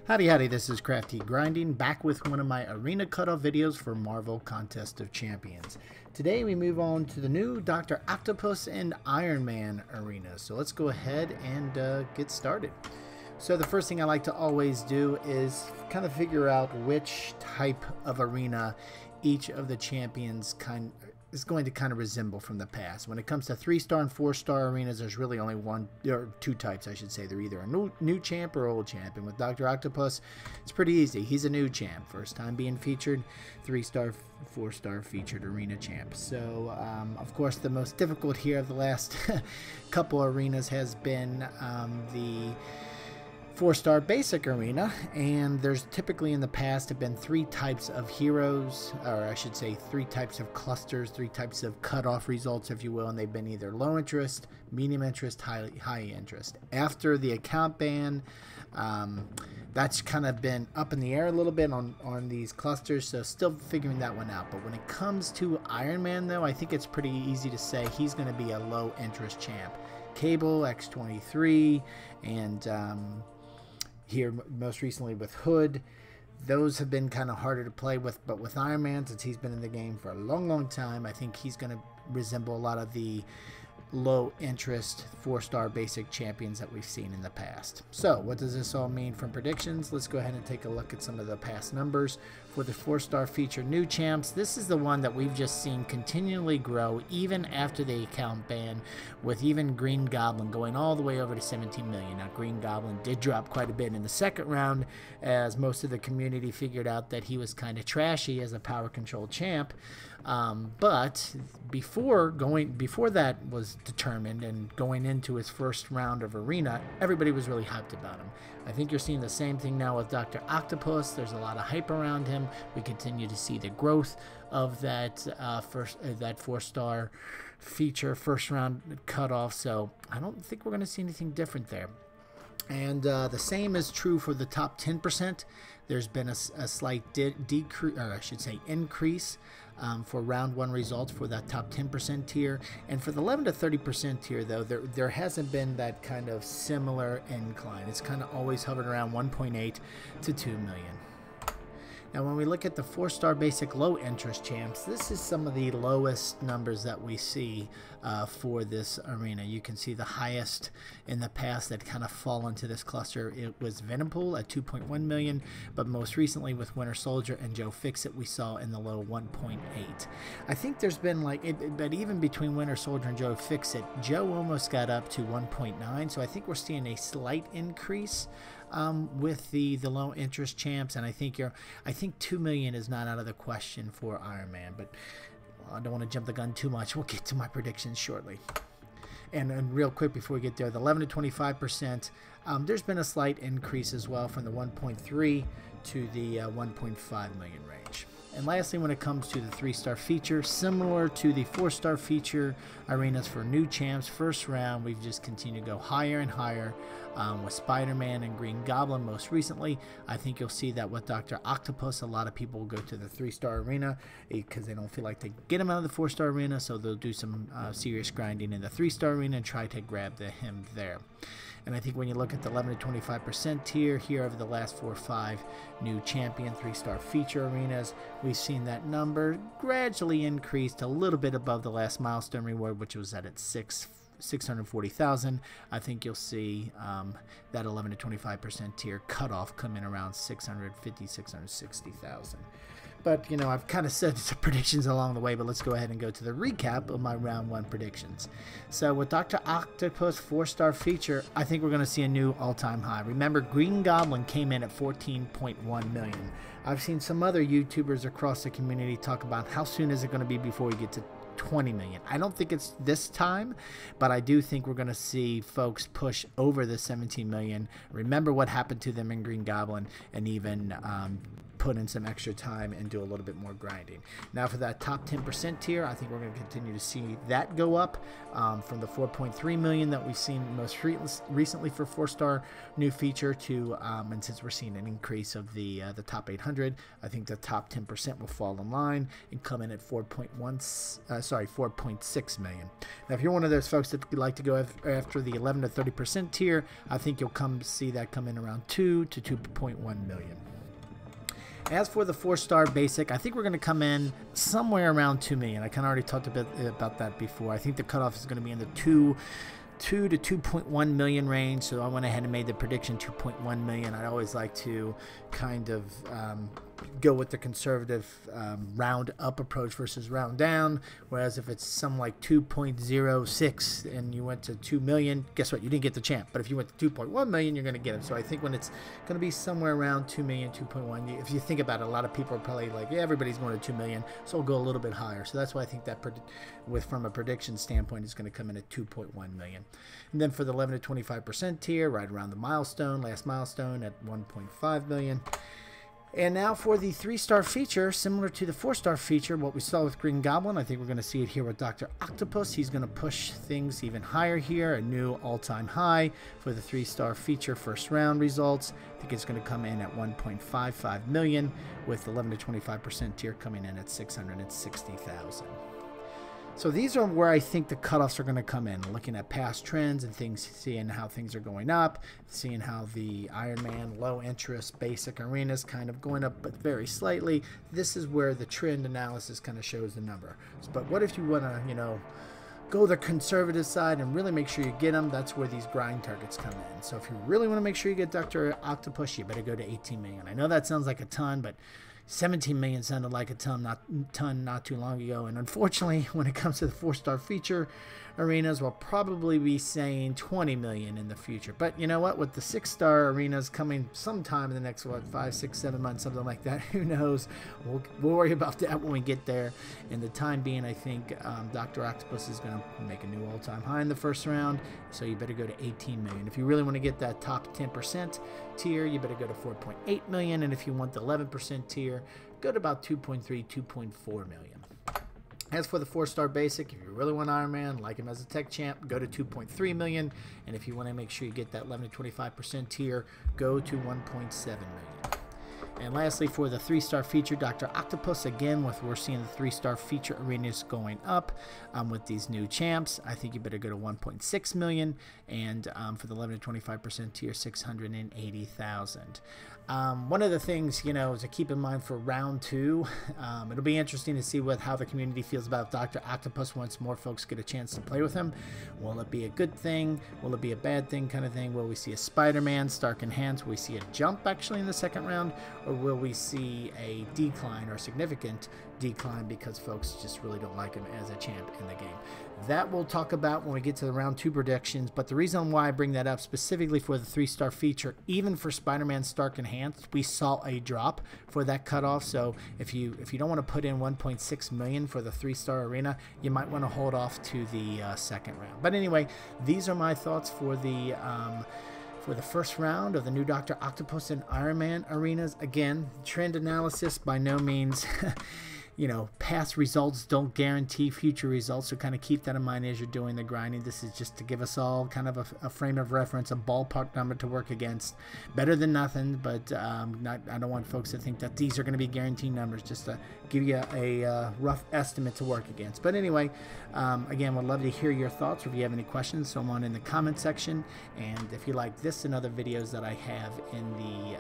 Howdy howdy, this is Crafty Grinding, back with one of my arena cutoff videos for Marvel Contest of Champions. Today we move on to the new Dr. Octopus and Iron Man arenas. So let's go ahead and get started. So the first thing I like to always do is kind of figure out which type of arena each of the champions is going to kind of resemble from the past. When it comes to 3-star and 4-star arenas, there's really only one or two types, I should say. They're either a new champ or old champ. And with Dr. Octopus, it's pretty easy. He's a new champ. First time being featured, 3-star, 4-star featured arena champ. So, of course, the most difficult here of the last couple arenas has been the 4-star basic arena, and there's typically in the past have been 3 types of heroes, or I should say 3 types of clusters, 3 types of cutoff results, if you will, and they've been either low interest, medium interest, high interest. After the account ban, that's kind of been up in the air a little bit on these clusters, so still figuring that one out. But when it comes to Iron Man, though, I think it's pretty easy to say he's going to be a low interest champ. Cable, X23, and here most recently with Hood, those have been kind of harder to play with, but with Iron Man, since he's been in the game for a long time, I think he's going to resemble a lot of the low interest 4-star basic champions that we've seen in the past. So what does this all mean from predictions? Let's go ahead and take a look at some of the past numbers. For the 4-star feature new champs, this is the one that we've just seen continually grow even after the account ban, with even Green Goblin going all the way over to 17 million. Now Green Goblin did drop quite a bit in the second round, as most of the community figured out that he was kind of trashy as a power control champ. But before that was determined and going into his first round of arena, everybody was really hyped about him. I think you're seeing the same thing now with Dr. Octopus. There's a lot of hype around him. We continue to see the growth of that that 4-star feature first round cutoff. So I don't think we're going to see anything different there. And the same is true for the top 10%. There's been a slight decrease, or I should say increase, for round 1 results for that top 10% tier. And for the 11 to 30% tier, though, there hasn't been that kind of similar incline. It's kind of always hovered around 1.8 to 2 million. Now, when we look at the 4-star basic low interest champs, this is some of the lowest numbers that we see for this arena. You can see the highest in the past that kind of fall into this cluster. It was Venompool at 2.1 million, but most recently with Winter Soldier and Joe Fixit, we saw in the low 1.8. I think there's been but even between Winter Soldier and Joe Fixit, Joe almost got up to 1.9. So I think we're seeing a slight increase with the low interest champs, and I think 2 million is not out of the question for Iron Man, but I don't want to jump the gun too much. We'll get to my predictions shortly. And real quick before we get there, the 11 to 25%, there's been a slight increase as well from the 1.3 to the 1.5 million range. And lastly, when it comes to the 3-star feature, similar to the 4-star feature arenas for new champs, first round, we've just continued to go higher and higher with Spider-Man and Green Goblin most recently. I think you'll see that with Dr. Octopus, a lot of people will go to the 3-star arena because they don't feel like they get him out of the 4-star arena, so they'll do some serious grinding in the 3-star arena and try to grab him there. And I think when you look at the 11 to 25% tier here over the last 4 or 5 new champion 3-star feature arenas, we've seen that number gradually increased a little bit above the last milestone reward, which was at its 640,000. I think you'll see that 11 to 25% tier cutoff come in around 650, 660,000. But, you know, I've kind of said some predictions along the way, but let's go ahead and go to the recap of my round 1 predictions. So with Dr. Octopus 4-star feature, I think we're going to see a new all-time high. Remember, Green Goblin came in at 14.1 million. I've seen some other YouTubers across the community talk about how soon is it going to be before we get to 20 million. I don't think it's this time, but I do think we're going to see folks push over the 17 million. Remember what happened to them in Green Goblin, and even put in some extra time and do a little bit more grinding. Now for that top 10% tier, I think we're going to continue to see that go up from the 4.3 million that we've seen most recently for 4-star new feature to, and since we're seeing an increase of the top 800, I think the top 10% will fall in line and come in at 4.6 million. Now, if you're one of those folks that like to go after the 11 to 30% tier, I think you'll see that come in around 2 to 2.1 million. As for the 4-star basic, I think we're going to come in somewhere around 2 million. I kind of already talked a bit about that before. I think the cutoff is going to be in the 2 to 2.1 million range, so I went ahead and made the prediction 2.1 million. I always like to kind of go with the conservative round up approach versus round down, whereas if it's something like 2.06 and you went to 2 million, guess what, you didn't get the champ. But if you went to 2.1 million, you're going to get him. So I think when it's going to be somewhere around 2 million, 2.1, if you think about it, a lot of people are probably like, yeah, everybody's going to 2 million, so we'll go a little bit higher. So that's why I think that from a prediction standpoint is going to come in at 2.1 million. And then for the 11 to 25% tier, right around the last milestone at 1.5 million. And now for the 3-star feature, similar to the 4-star feature, what we saw with Green Goblin, I think we're going to see it here with Dr. Octopus. He's going to push things even higher here, a new all-time high for the 3-star feature first round results. I think it's going to come in at 1.55 million, with 11 to 25% tier coming in at 660,000. So these are where I think the cutoffs are going to come in, looking at past trends and things, seeing how things are going up, seeing how the Iron Man low interest basic arenas kind of going up, but very slightly. This is where the trend analysis kind of shows the number. But what if you want to, go the conservative side and really make sure you get them? That's where these grind targets come in. So if you really want to make sure you get Dr. Octopus, you better go to 18 million. I know that sounds like a ton, but 17 million sounded like a ton not too long ago. And unfortunately, when it comes to the 4-star feature arenas, we'll probably be saying 20 million in the future. But you know what? With the 6-star arenas coming sometime in the next, 5, 6, 7 months, something like that, who knows? We'll worry about that when we get there. In the time being, I think Dr. Octopus is going to make a new all-time high in the first round. So you better go to 18 million. If you really want to get that top 10% tier, you better go to 4.8 million. And if you want the 11% tier, go to about 2.3, 2.4 million. As for the 4-star basic, if you really want Iron Man, like him as a tech champ, go to 2.3 million. And if you want to make sure you get that 11 to 25% tier, go to 1.7 million. And lastly, for the 3-star feature, Dr. Octopus, again, we're seeing the 3-star feature arenas going up with these new champs. I think you better go to 1.6 million, and for the 11 to 25% tier, 680,000. One of the things, to keep in mind for round 2, it'll be interesting to see how the community feels about Dr. Octopus once more folks get a chance to play with him. Will it be a good thing? Will it be a bad thing kind of thing? Will we see a Spider-Man, Stark Enhanced? Will we see a jump actually in the second round? Or will we see a decline or significant decline because folks just really don't like him as a champ in the game? That we'll talk about when we get to the round 2 predictions. But the reason why I bring that up specifically for the 3-star feature, even for Spider-Man Stark Enhanced, we saw a drop for that cutoff. So if you don't want to put in 1.6 million for the 3-star arena, you might want to hold off to the second round. But anyway, these are my thoughts for the first round of the new Dr. Octopus and Iron Man arenas. Again, trend analysis by no means past results don't guarantee future results, so kind of keep that in mind as you're doing the grinding. This is just to give us all kind of a frame of reference, a ballpark number to work against. Better than nothing, but I don't want folks to think that these are going to be guaranteed numbers, just to give you a rough estimate to work against. But anyway, again, would love to hear your thoughts, or if you have any questions, throw them on in the comment section. And if you like this and other videos that I have in the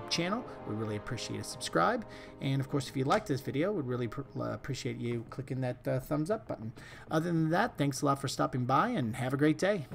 channel, we really appreciate a subscribe. And of course, if you like this video, we'd really appreciate you clicking that thumbs up button. Other than that, thanks a lot for stopping by, and have a great day.